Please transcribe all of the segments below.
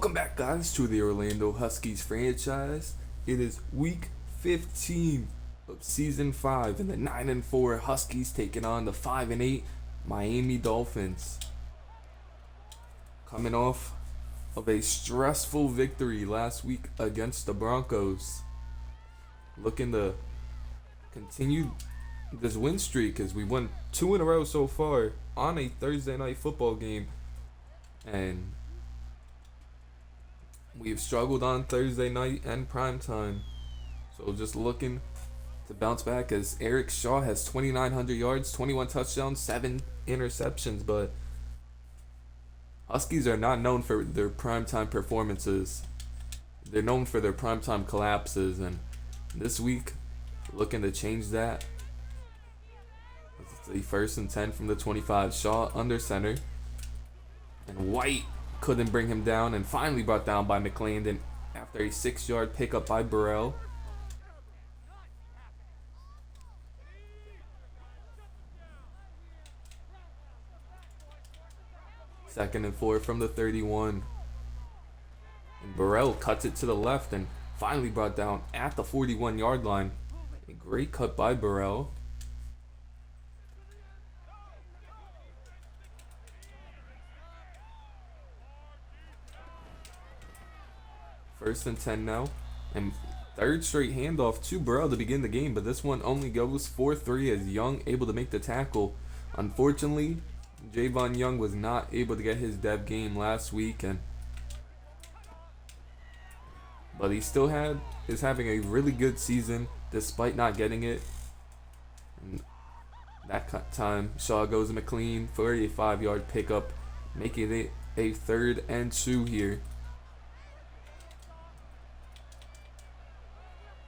Welcome back, guys, to the Orlando Huskies franchise. It is week 15 of season 5, and the 9-4 Huskies taking on the 5-8 Miami Dolphins. Coming off of a stressful victory last week against the Broncos. Looking to continue this win streak as we won 2 in a row so far on a Thursday night football game. And we've struggled on Thursday night and prime time. So just looking to bounce back as Eric Shaw has 2,900 yards, 21 touchdowns, 7 interceptions. But Huskies are not known for their primetime performances. They're known for their primetime collapses. And this week, looking to change that. It's the 1st and 10 from the 25. Shaw under center. And White couldn't bring him down and finally brought down by McClendon after a 6-yard pickup by Burrell. Second and 4 from the 31. And Burrell cuts it to the left and finally brought down at the 41-yard line. A great cut by Burrell. First and 10 now, and third straight handoff to Burrell to begin the game, but this one only goes 4-3 as Young able to make the tackle. Unfortunately, Javon Young was not able to get his dev game last week, but he still is having a really good season despite not getting it. And that time, Shaw goes to McLean for a 5-yard pickup, making it a 3rd and 2 here.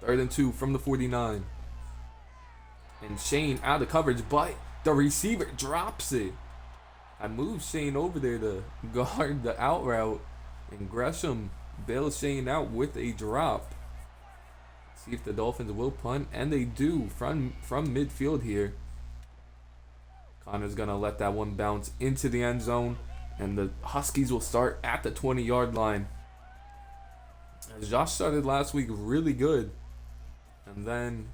3rd and 2 from the 49. And Shane out of coverage, but the receiver drops it. I moved Shane over there to guard the out route, and Gresham bails Shane out with a drop. See if the Dolphins will punt, and they do from midfield here. Connor's gonna let that one bounce into the end zone, and the Huskies will start at the 20-yard line. As Josh started last week really good, and then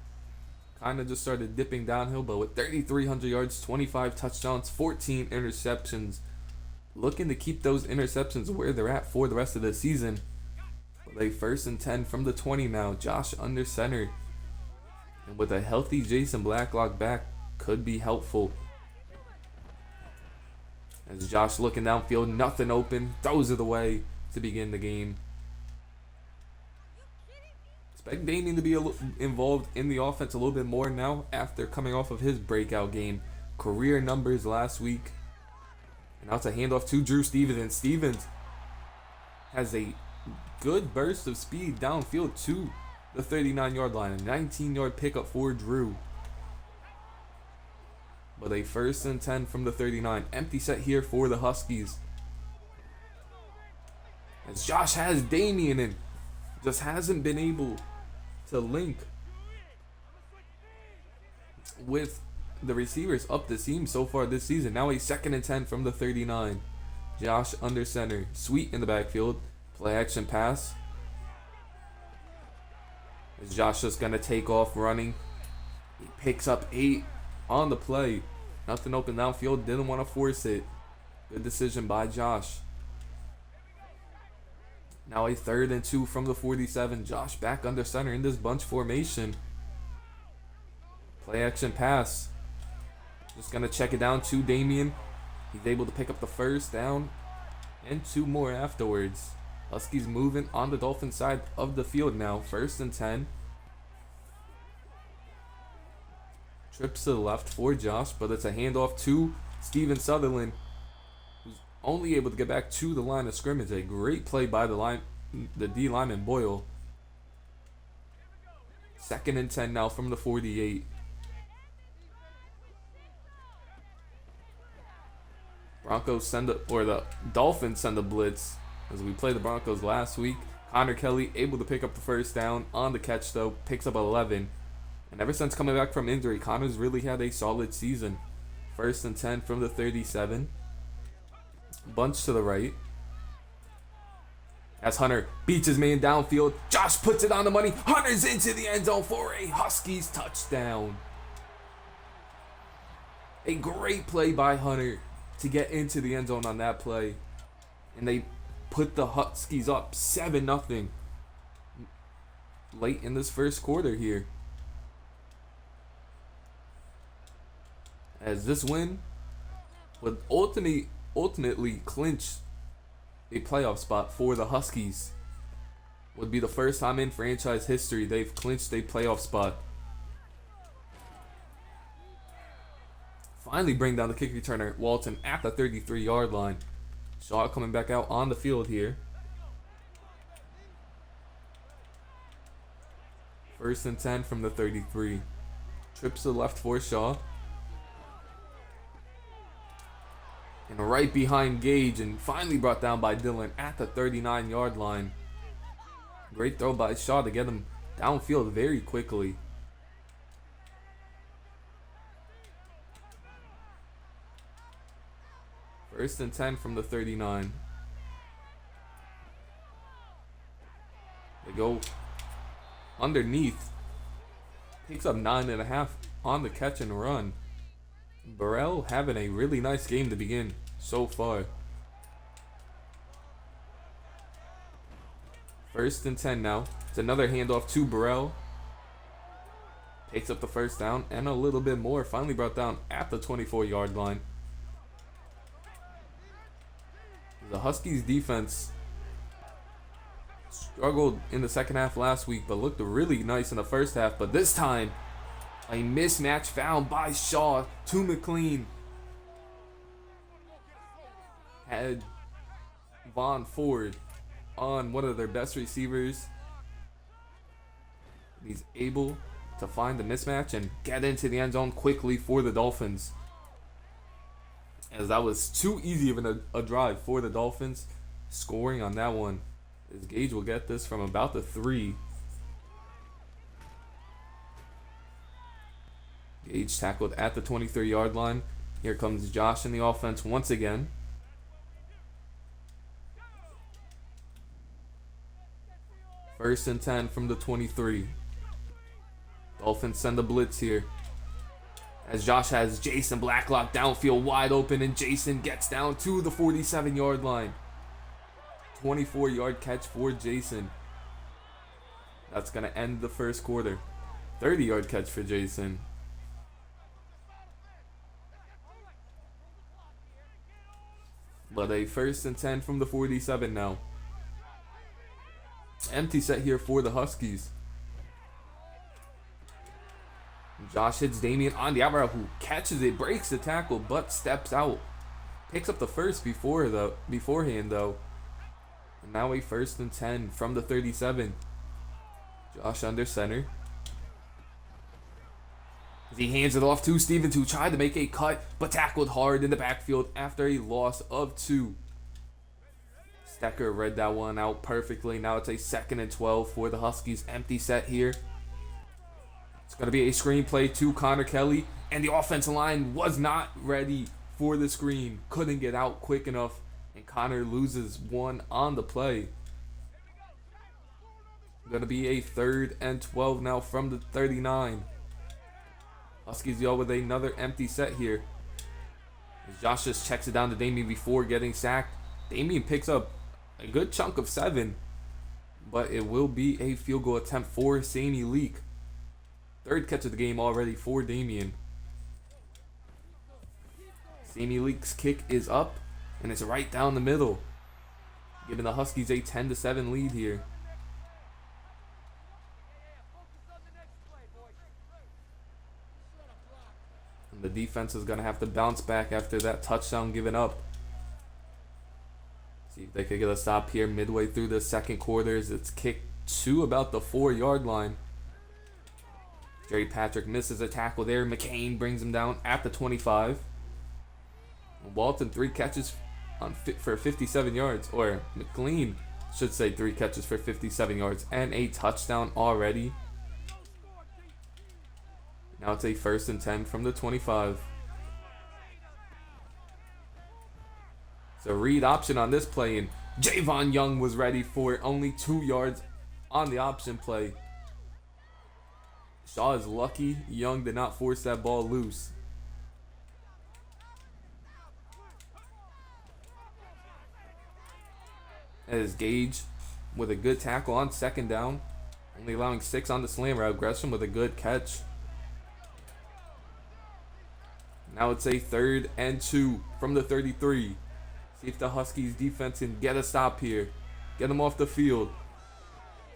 kind of just started dipping downhill, but with 3,300 yards, 25 touchdowns, 14 interceptions. Looking to keep those interceptions where they're at for the rest of the season. With a 1st and 10 from the 20 now. Josh under center. And with a healthy Jason Blacklock back, could be helpful. As Josh looking downfield, nothing open, throws it away to begin the game. Expect Damien to be involved in the offense a little bit more now after coming off of his breakout game. Career numbers last week. And now it's a handoff to Drew Stevens. And Stevens has a good burst of speed downfield to the 39-yard line. A 19-yard pickup for Drew. But a 1st and 10 from the 39. Empty set here for the Huskies. As Josh has Damien and just hasn't been able to link with the receivers up the seam so far this season. Now a 2nd and 10 from the 39. Josh under center. Sweet in the backfield. Play action pass. As Josh just going to take off running. He picks up 8 on the play. Nothing open downfield. Didn't want to force it. Good decision by Josh. Now a 3rd and 2 from the 47. Josh back under center in this bunch formation. Play action pass. Just going to check it down to Damien. He's able to pick up the 1st down and 2 more afterwards. Huskies moving on the Dolphin side of the field now. 1st and 10. Trips to the left for Josh, but it's a handoff to Steven Sutherland, who's only able to get back to the line of scrimmage. A great play by the D lineman Boyle. 2nd and 10 now from the 48. The Dolphins send a blitz as we played the Broncos last week. Connor Kelly able to pick up the 1st down on the catch though, picks up 11. And ever since coming back from injury, Connor's really had a solid season. 1st and 10 from the 37. Bunch to the right. As Hunter beats his man downfield, Josh puts it on the money. Hunter's into the end zone for a Huskies touchdown. A great play by Hunter to get into the end zone on that play. And they put the Huskies up 7-0 late in this first quarter here. As this win would ultimately clinch a playoff spot for the Huskies. Would be the first time in franchise history they've clinched a playoff spot. Finally bring down the kick returner, Walton, at the 33-yard line. Shaw coming back out on the field here. 1st and 10 from the 33. Trips to the left for Shaw. And right behind Gage, and finally brought down by Dillon at the 39-yard line. Great throw by Shaw to get him downfield very quickly. First and 10 from the 39. They go underneath. Picks up 9.5 on the catch and run. Burrell having a really nice game to begin so far. 1st and 10 now. It's another handoff to Burrell. Takes up the first down and a little bit more. Finally brought down at the 24-yard line. The Huskies defense struggled in the second half last week, but looked really nice in the first half. But this time, a mismatch found by Shaw to McLean. Had Von Ford on one of their best receivers. He's able to find the mismatch and get into the end zone quickly for the Dolphins. As that was too easy of a drive for the Dolphins. Scoring on that one. As Gage will get this from about the 3. Gage tackled at the 23-yard line. Here comes Josh in the offense once again. First and 10 from the 23. Dolphins send the blitz here. As Josh has Jason Blacklock downfield wide open, and Jason gets down to the 47-yard line. 24-yard catch for Jason. That's going to end the first quarter. 30-yard catch for Jason. But a 1st and 10 from the 47 now. Empty set here for the Huskies. Josh hits Damian on the out route, who catches it, breaks the tackle, but steps out. Picks up the first beforehand though. And now a 1st and 10 from the 37. Josh under center. As he hands it off to Stevens, who tried to make a cut, but tackled hard in the backfield after a loss of 2. Stecker read that one out perfectly. Now it's a 2nd and 12 for the Huskies. Empty set here. It's going to be a screen play to Connor Kelly, and the offensive line was not ready for the screen. Couldn't get out quick enough, and Connor loses one on the play. Going to be a 3rd and 12 now from the 39. Huskies go with another empty set here. As Josh just checks it down to Damian before getting sacked. Damian picks up a good chunk of 7, but it will be a field goal attempt for Sammy Leak. 3rd catch of the game already for Damian. Sammy Leak's kick is up, and it's right down the middle, giving the Huskies a 10-7 lead here. And the defense is going to have to bounce back after that touchdown given up. See if they could get a stop here midway through the second quarter as it's kicked to about the 4-yard line. Jerry Patrick misses a tackle there. McCain brings him down at the 25. Walton 3 catches for 57 yards. Or McLean should say 3 catches for 57 yards and a touchdown already. Now it's a 1st and 10 from the 25. It's a read option on this play, and Javon Young was ready for it. Only 2 yards on the option play. Shaw is lucky Young did not force that ball loose. As Gage with a good tackle on second down. Only allowing 6 on the slam route. Gresham with a good catch. Now it's a 3rd and 2 from the 33. See if the Huskies defense can get a stop here. Get them off the field.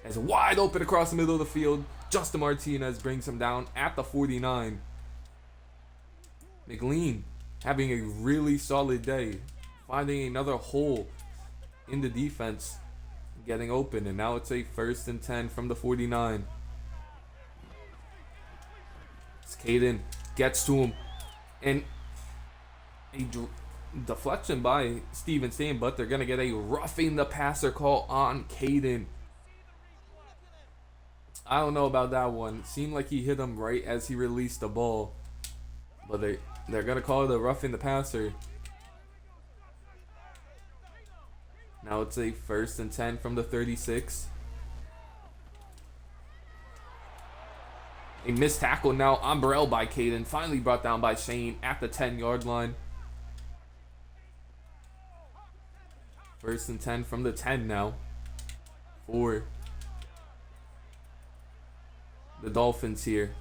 As wide open across the middle of the field. Justin Martinez brings him down at the 49. McLean having a really solid day. Finding another hole in the defense. Getting open. And now it's a 1st and 10 from the 49. As Caden gets to him. And a deflection by Steven Stain, but they're going to get a roughing the passer call on Caden. I don't know about that one. It seemed like he hit him right as he released the ball. But they're going to call it a roughing the passer. Now it's a 1st and 10 from the 36. A missed tackle now on Burrell by Caden. Finally brought down by Shane at the 10-yard line. 1st and 10 from the 10 now. For the Dolphins here.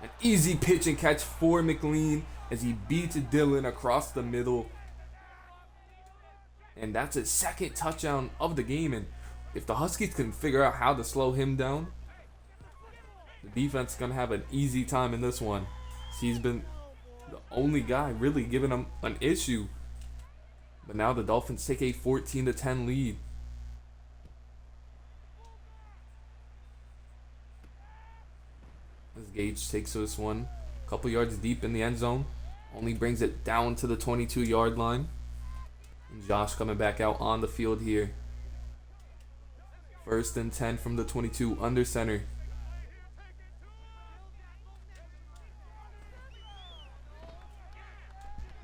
An easy pitch and catch for McLean as he beats Dylan across the middle. And that's his 2nd touchdown of the game. And if the Huskies can figure out how to slow him down, the defense is going to have an easy time in this one. He's been the only guy really giving them an issue. But now the Dolphins take a 14-10 lead. As Gage takes this one a couple yards deep in the end zone. Only brings it down to the 22-yard line. And Josh coming back out on the field here. 1st and 10 from the 22 under center.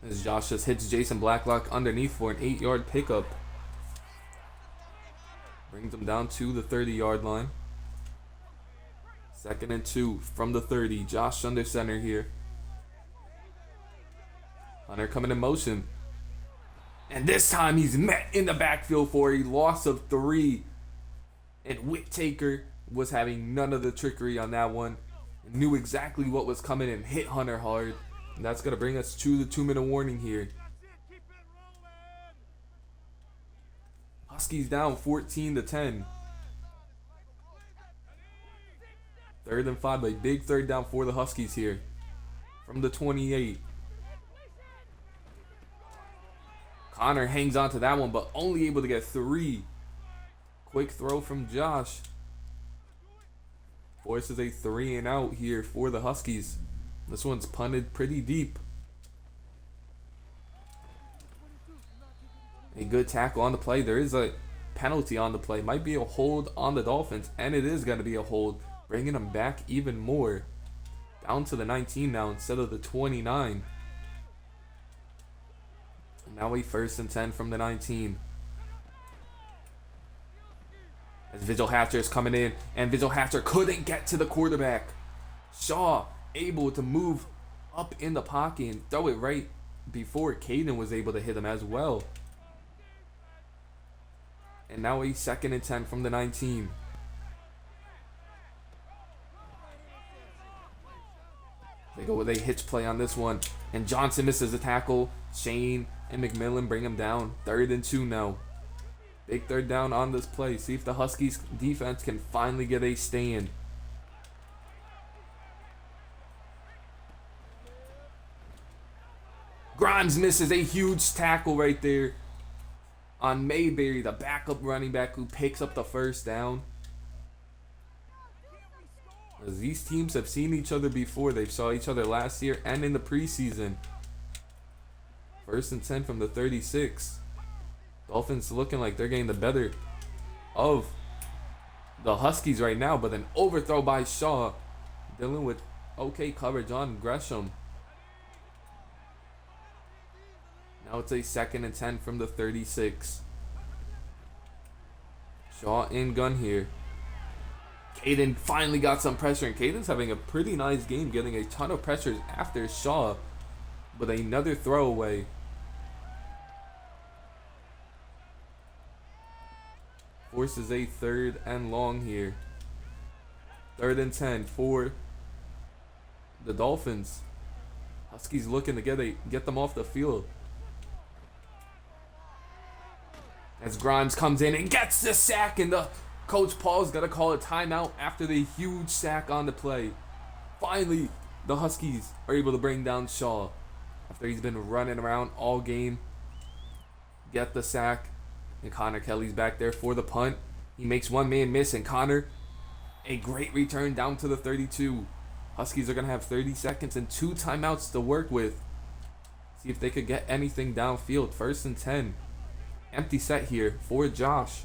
As Josh just hits Jason Blacklock underneath for an 8-yard pickup. Brings him down to the 30-yard line. 2nd and 2 from the 30. Josh under center here. Hunter coming in motion. And this time he's met in the backfield for a loss of 3. And Whittaker was having none of the trickery on that one. Knew exactly what was coming and hit Hunter hard. And that's going to bring us to the 2-minute warning here. Huskies down 14-10. 3rd and 5, a big 3rd down for the Huskies here. From the 28. Connor hangs on to that one, but only able to get 3. Quick throw from Josh. Forces a 3 and out here for the Huskies. This one's punted pretty deep. A good tackle on the play. There is a penalty on the play. Might be a hold on the Dolphins, and it is going to be a hold. Bringing them back even more. Down to the 19 now instead of the 29. And now a 1st and 10 from the 19. As Vigil Hatcher is coming in, and Vigil Hatcher couldn't get to the quarterback. Shaw able to move up in the pocket and throw it right before Caden was able to hit him as well. And now a 2nd and 10 from the 19. They go with a hitch play on this one. And Johnson misses the tackle. Shane and McMillan bring him down. 3rd and 2 now. Big 3rd down on this play. See if the Huskies defense can finally get a stand. Grimes misses a huge tackle right there on Mayberry, the backup running back who picks up the 1st down. As these teams have seen each other before. They saw each other last year and in the preseason. 1st and 10 from the 36. Dolphins looking like they're getting the better of the Huskies right now. But an overthrow by Shaw. Dealing with okay coverage on Gresham. Now it's a 2nd and 10 from the 36. Shaw in gun here. Caden finally got some pressure, and Caden's having a pretty nice game, getting a ton of pressures after Shaw, but another throwaway. Forces a 3rd and long here. 3rd and 10 for the Dolphins. Huskies looking to get them off the field. As Grimes comes in and gets the sack, and the Coach Paul's got to call a timeout after the huge sack on the play. Finally, the Huskies are able to bring down Shaw after he's been running around all game. Get the sack, and Connor Kelly's back there for the punt. He makes one man miss, and Connor, a great return down to the 32. Huskies are going to have 30 seconds and 2 timeouts to work with. See if they could get anything downfield. 1st and 10. Empty set here for Josh.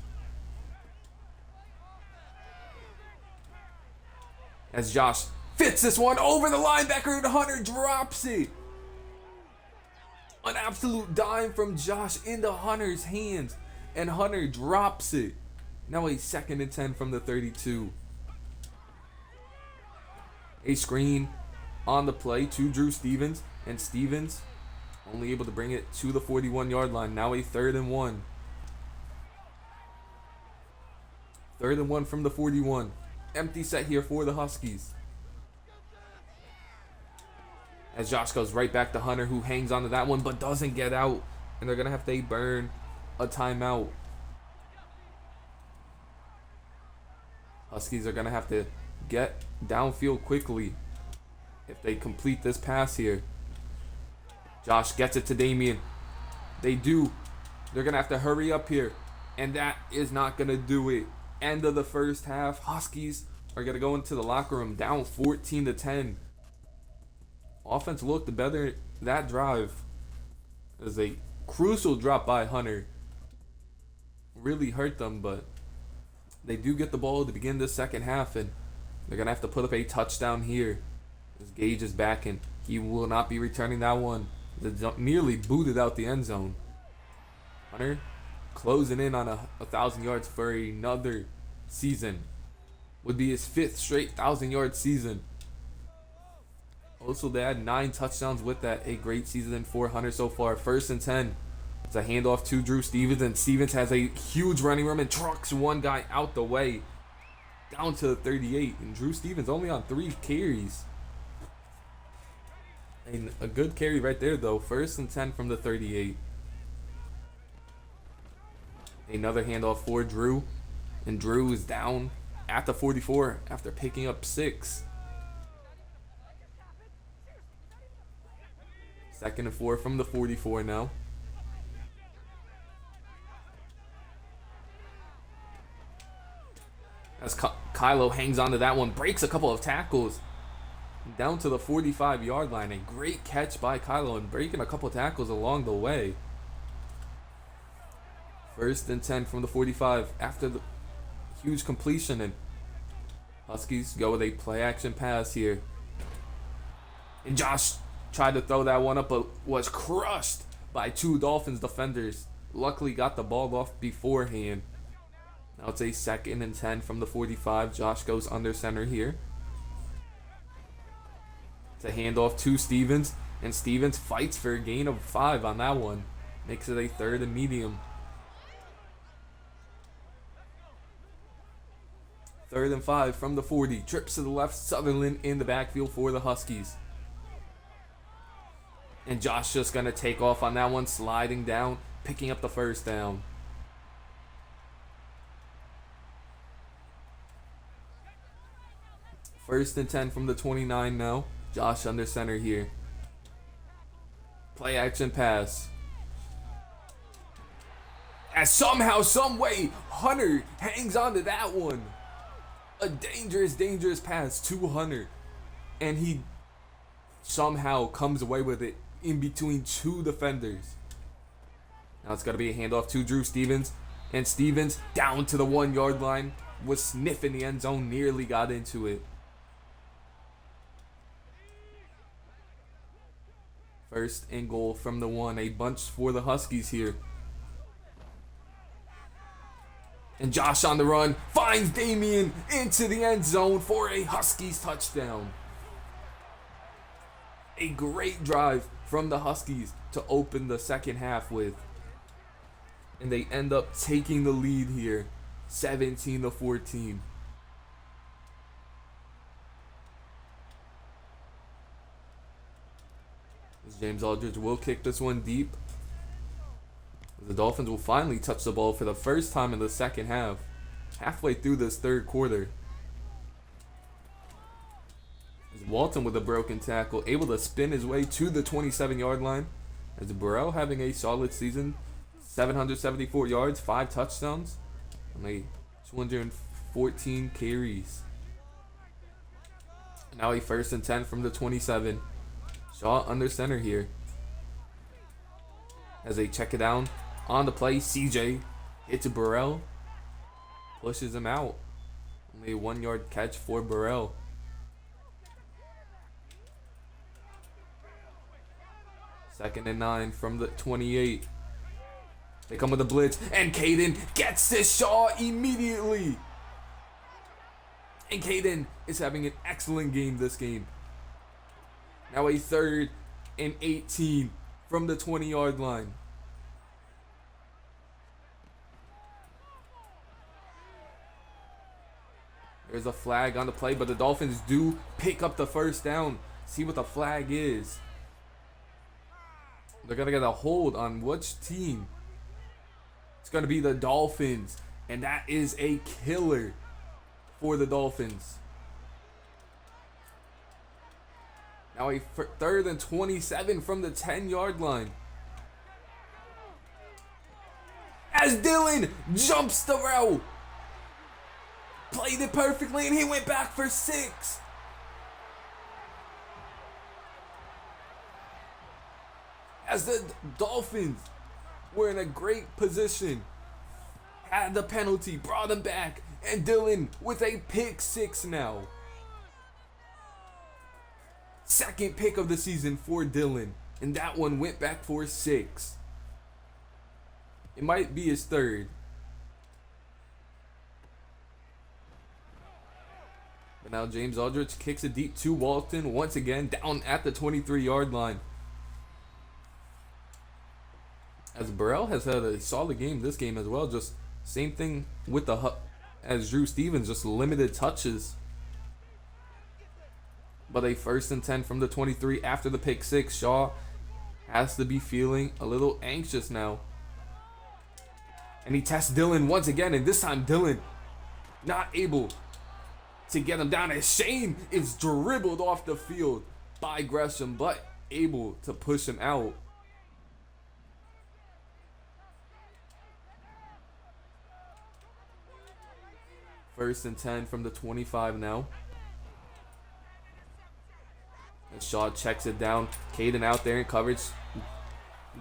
As Josh fits this one over the linebacker, and Hunter drops it. An absolute dime from Josh into Hunter's hands, and Hunter drops it. Now a 2nd and 10 from the 32. A screen on the play to Drew Stevens, and Stevens only able to bring it to the 41-yard line. Now a 3rd and 1. 3rd and 1 from the 41. Empty set here for the Huskies. As Josh goes right back to Hunter, who hangs onto that one but doesn't get out, and they're going to have to burn a timeout. Huskies are going to have to get downfield quickly if they complete this pass here. Josh gets it to Damian. They do. They're going to have to hurry up here, and that is not going to do it. End of the first half. Huskies are going to go into the locker room down 14-10. Offense looked better that drive. It was a crucial drop by Hunter. Really hurt them, but they do get the ball to begin the second half, and they're going to have to put up a touchdown here. As Gage is back, and he will not be returning that one. Nearly booted out the end zone. Hunter closing in on 1,000 yards for another season. Would be his 5th straight 1,000-yard season. Also, they had 9 touchdowns with that. A great season for Hunter so far. 1st and 10. It's a handoff to Drew Stevens, and Stevens has a huge running room and trucks one guy out the way. Down to the 38, and Drew Stevens only on 3 carries. And a good carry right there, though. 1st and 10 from the 38. Another handoff for Drew, and Drew is down at the 44 after picking up 6. 2nd and 4 from the 44 now. As Kylo hangs onto that one, breaks a couple of tackles. Down to the 45-yard line. A great catch by Kylo, and breaking a couple of tackles along the way. 1st and 10 from the 45 after the huge completion, and Huskies go with a play-action pass here. And Josh tried to throw that one up, but was crushed by 2 Dolphins defenders. Luckily got the ball off beforehand. Now it's a 2nd and 10 from the 45. Josh goes under center here. It's a handoff to Stevens, and Stevens fights for a gain of 5 on that one. Makes it a 3rd and medium. 3rd and 5 from the 40. Trips to the left. Sutherland in the backfield for the Huskies. And Josh just going to take off on that one, sliding down, picking up the 1st down. First and 10 from the 29 now. Josh under center here. Play action pass. As somehow, some way, Hunter hangs on to that one. A dangerous, dangerous pass to Hunter. And he somehow comes away with it in between 2 defenders. Now it's got to be a handoff to Drew Stevens. And Stevens down to the 1-yard line. Was sniffing the end zone. Nearly got into it. First and goal from the 1. A bunch for the Huskies here. And Josh on the run finds Damian into the end zone for a Huskies touchdown. A great drive from the Huskies to open the second half with. And they end up taking the lead here, 17-14. James Aldridge will kick this one deep. The Dolphins will finally touch the ball for the first time in the second half, halfway through this third quarter. As Walton with a broken tackle, able to spin his way to the 27-yard line. As Burrell having a solid season, 774 yards, 5 touchdowns, and a 214 carries. Now a 1st and 10 from the 27. Shaw under center here. As they check it down on the play, CJ hits Burrell, pushes him out. Only a 1-yard catch for Burrell. Second and 9 from the 28. They come with a blitz, and Caden gets to Shaw immediately. And Caden is having an excellent game this game. Now a 3rd and 18 from the 20-yard line. There's a flag on the play, but the Dolphins do pick up the first down. See what the flag is. They're going to get a hold on which team? It's going to be the Dolphins. And that is a killer for the Dolphins. Now a 3rd and 27 from the 10-yard line. As Dylan jumps the route. Played it perfectly, and he went back for 6. As the Dolphins were in a great position. Had the penalty, brought him back, and Dylan with a pick 6 now. 2nd pick of the season for Dylan, and that one went back for 6. It might be his 3rd. But now James Aldridge kicks it deep to Walton, once again down at the 23-yard line. As Burrell has had a solid game this game as well, just same thing with as Drew Stevens, just limited touches. But a 1st and 10 from the 23 after the pick 6. Shaw has to be feeling a little anxious now. And he tests Dylan once again, and this time Dylan not able to get him down. As Shane is dribbled off the field by Gresham, but able to push him out. First and 10 from the 25 now. And Shaw checks it down. Caden out there in coverage.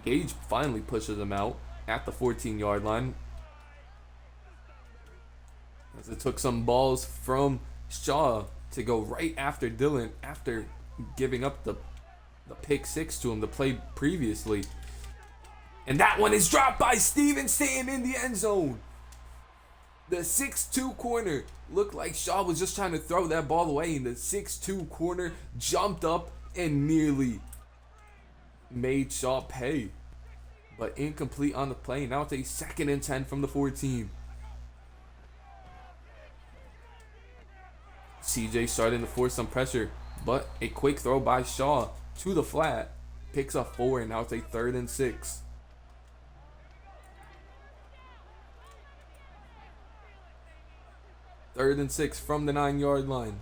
Gage finally pushes him out at the 14-yard line. As it took some balls from Shaw to go right after Dylan after giving up the pick 6 to him the play previously. And that one is dropped by Steven, staying in the end zone. The 6'2 corner looked like Shaw was just trying to throw that ball away, and the 6'2 corner jumped up and nearly made Shaw pay. But incomplete on the play. Now it's a 2nd and 10 from the 14. CJ starting to force some pressure, but a quick throw by Shaw to the flat picks up 4, and now it's a 3rd and 6. Third and 6 from the 9-yard line.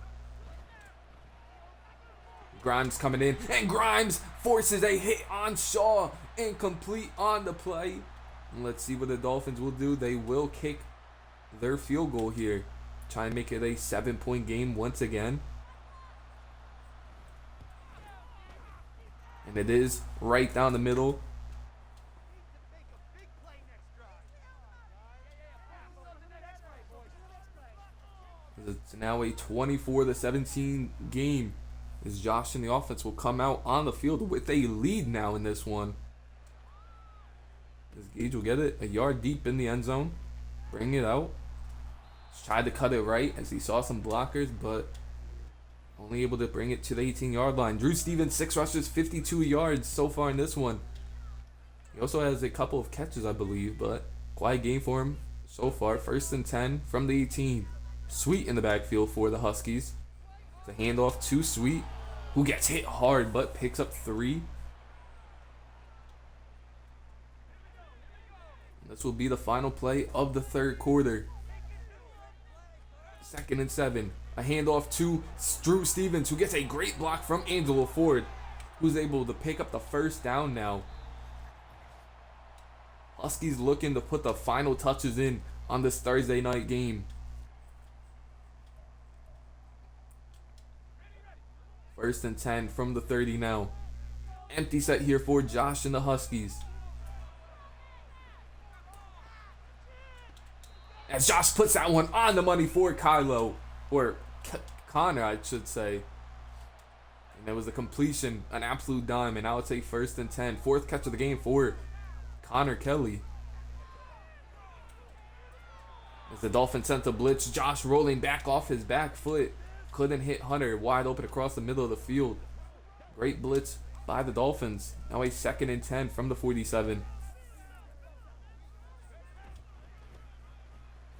Grimes coming in, and Grimes forces a hit on Shaw. Incomplete on the play. And let's see what the Dolphins will do. They will kick their field goal here. Try and make it a 7-point game once again. And it is right down the middle. It's now a 24-17 game. as Josh and the offense will come out on the field with a lead now in this one. As Gage will get it a yard deep in the end zone. Bring it out. Tried to cut it right as he saw some blockers, but only able to bring it to the 18-yard line. Drew Stevens, 6 rushes, 52 yards so far in this one. He also has a couple of catches, I believe, but quiet game for him so far. 1st and 10 from the 18. Sweet in the backfield for the Huskies. It's a handoff to Sweet, who gets hit hard but picks up 3. This will be the final play of the third quarter. 2nd and 7. A handoff to Drew Stevens, who gets a great block from Angelo Ford, who's able to pick up the 1st down now. Huskies looking to put the final touches in on this Thursday night game. 1st and 10 from the 30 now. Empty set here for Josh and the Huskies. As Josh puts that one on the money for Kylo, or Connor, I should say. And there was a completion, an absolute dime, and now it's a 1st and 10. 4th catch of the game for Connor Kelly. As the Dolphins sent the blitz, Josh rolling back off his back foot. Couldn't hit Hunter, wide open across the middle of the field. Great blitz by the Dolphins. Now a 2nd and 10 from the 47.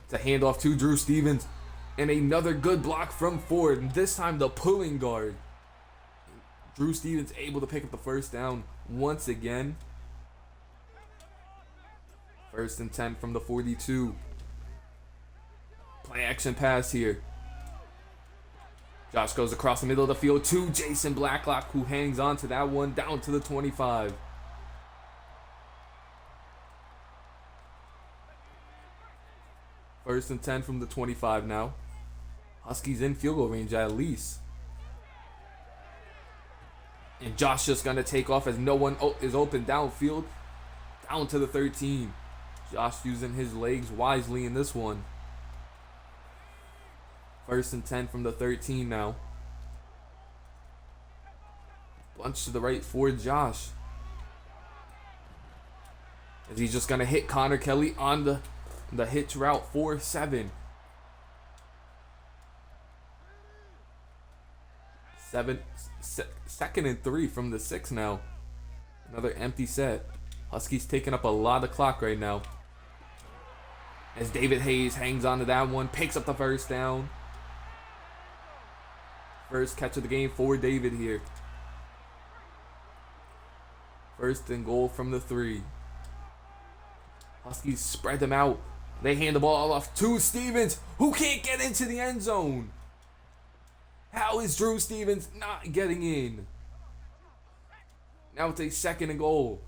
It's a handoff to Drew Stevens. And another good block from Ford. And this time the pulling guard. Drew Stevens able to pick up the 1st down once again. 1st and 10 from the 42. Play action pass here. Josh goes across the middle of the field to Jason Blacklock, who hangs on to that one down to the 25. First and 10 from the 25 now. Huskies in field goal range at least. And Josh just going to take off as no one is open downfield. Down to the 13. Josh using his legs wisely in this one. 1st and 10 from the 13 now. Bunch to the right for Josh. As he's just going to hit Connor Kelly on the hitch route for 7. 2nd and 3 from the 6 now. Another empty set. Huskies taking up a lot of clock right now. As David Hayes hangs on to that one, picks up the 1st down. 1st catch of the game for David here. 1st and goal from the 3. Huskies spread them out. They hand the ball off to Stevens, who can't get into the end zone. How is Drew Stevens not getting in? Now it's a 2nd and goal.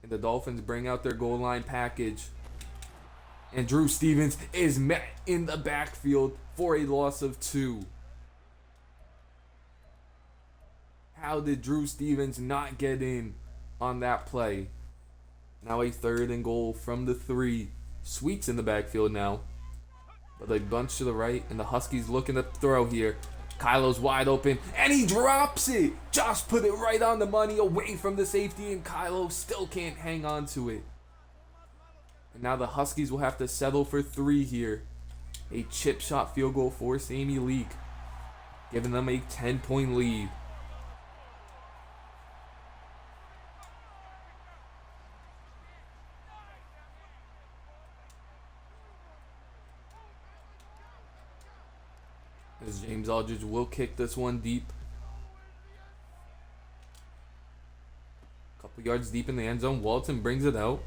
And the Dolphins bring out their goal line package. And Drew Stevens is met in the backfield for a loss of 2. How did Drew Stevens not get in on that play? Now a 3rd and goal from the 3. Sweet's in the backfield now. But a bunch to the right, and the Huskies looking to throw here. Kylo's wide open, and he drops it. Josh put it right on the money away from the safety, and Kylo still can't hang on to it. And now the Huskies will have to settle for 3 here. A chip shot field goal for Sammy Leak, giving them a 10-point lead. As James Aldridge will kick this one deep. Couple yards deep in the end zone. Walton brings it out.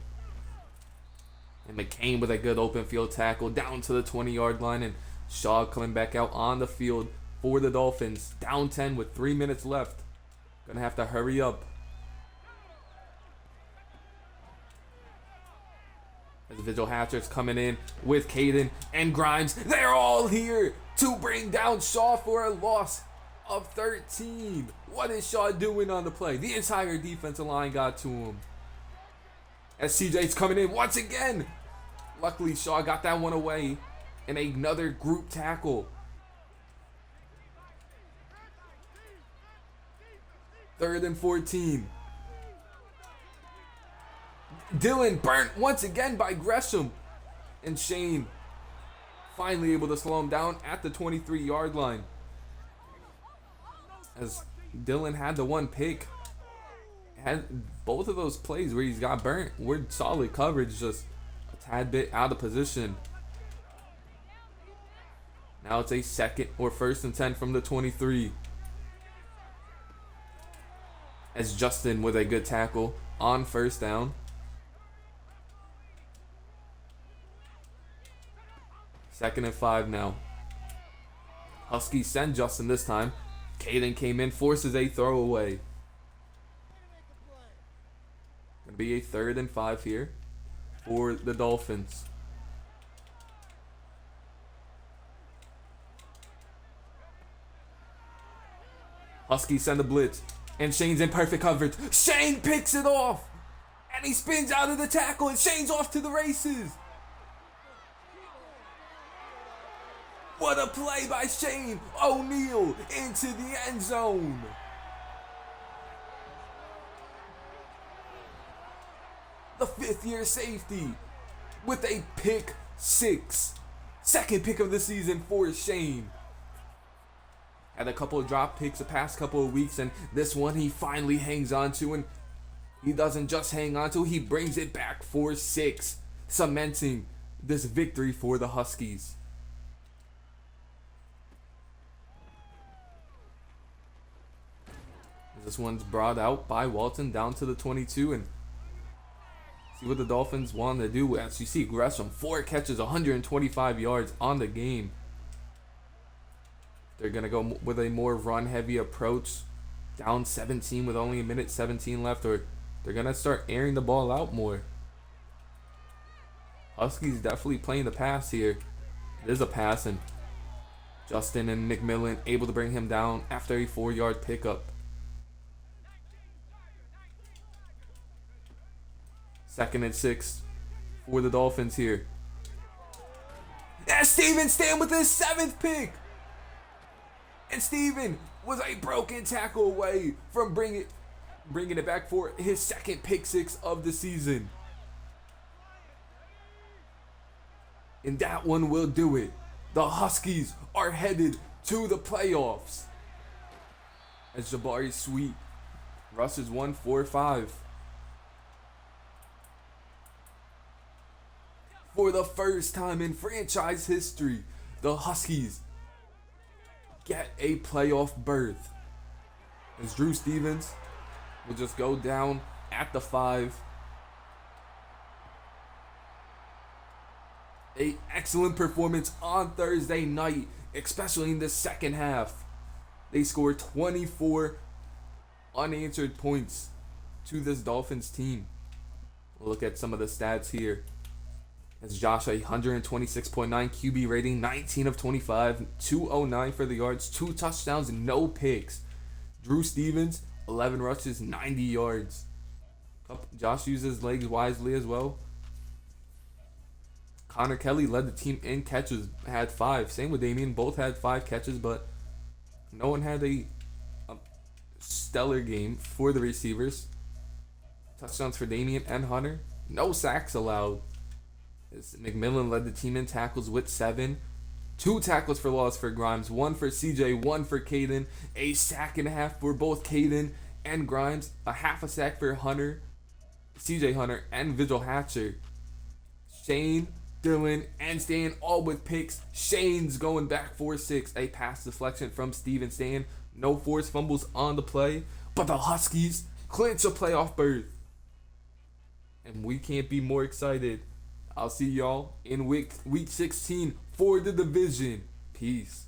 And McCain with a good open field tackle down to the 20-yard line. And Shaw coming back out on the field for the Dolphins. Down 10 with 3 minutes left. Gonna have to hurry up. As the Vigil Hatchers coming in with Caden and Grimes. They're all here to bring down Shaw for a loss of 13. What is Shaw doing on the play? The entire defensive line got to him. As CJ's coming in once again. Luckily, Shaw got that one away. And another group tackle. 3rd and 14. Dylan burnt once again by Gresham. And Shane finally able to slow him down at the 23-yard line. As Dylan had the one pick. Had both of those plays where he's got burnt were solid coverage, just a tad bit out of position. Now it's a 2nd or 1st and 10 from the 23. As Justin with a good tackle on 1st down. 2nd and 5 now. Huskies send Justin this time. Caden came in, forces a throwaway. Gonna be a 3rd and 5 here for the Dolphins. Huskies send a blitz, and Shane's in perfect coverage. Shane picks it off, and he spins out of the tackle, and Shane's off to the races. What a play by Shane O'Neal into the end zone. The 5th-year safety with a pick 6. 2nd pick of the season for Shane. Had a couple of drop picks the past couple of weeks, and this one he finally hangs on to, and he doesn't just hang on to, he brings it back for 6, cementing this victory for the Huskies. This one's brought out by Walton down to the 22, and see what the Dolphins want to do. As you see, Gresham, 4 catches, 125 yards on the game. They're going to go with a more run-heavy approach, down 17 with only a minute 17 left, or they're going to start airing the ball out more. Huskies definitely playing the pass here. It is a pass, and Justin and McMillan able to bring him down after a 4-yard pickup. 2nd and 6 for the Dolphins here. And Steven Stan with his 7th pick. And Steven was a broken tackle away from bringing it back for his 2nd pick 6 of the season. And that one will do it. The Huskies are headed to the playoffs. As Jabari Sweet rushes 145. For the first time in franchise history, the Huskies get a playoff berth. As Drew Stevens will just go down at the 5. An excellent performance on Thursday night, especially in the 2nd half. They scored 24 unanswered points to this Dolphins team. We'll look at some of the stats here. As Josh, a 126.9 QB rating, 19 of 25, 209 for the yards, 2 touchdowns, no picks. Drew Stevens, 11 rushes, 90 yards. Josh uses his legs wisely as well. Connor Kelly led the team in catches, had 5. Same with Damian, both had 5 catches, but no one had a stellar game for the receivers. Touchdowns for Damian and Hunter. No sacks allowed. McMillan led the team in tackles with 7. 2 tackles for loss for Grimes, 1 for CJ, 1 for Caden. A sack and a half for both Caden and Grimes. A half a sack for Hunter, CJ Hunter, and Vigil Hatcher. Shane, Dylan, and Stan all with picks. Shane's going back for 6. A pass deflection from Steven Stan. No forced fumbles on the play. But the Huskies clinch a playoff berth. And we can't be more excited. I'll see y'all in week 16 for the division. Peace.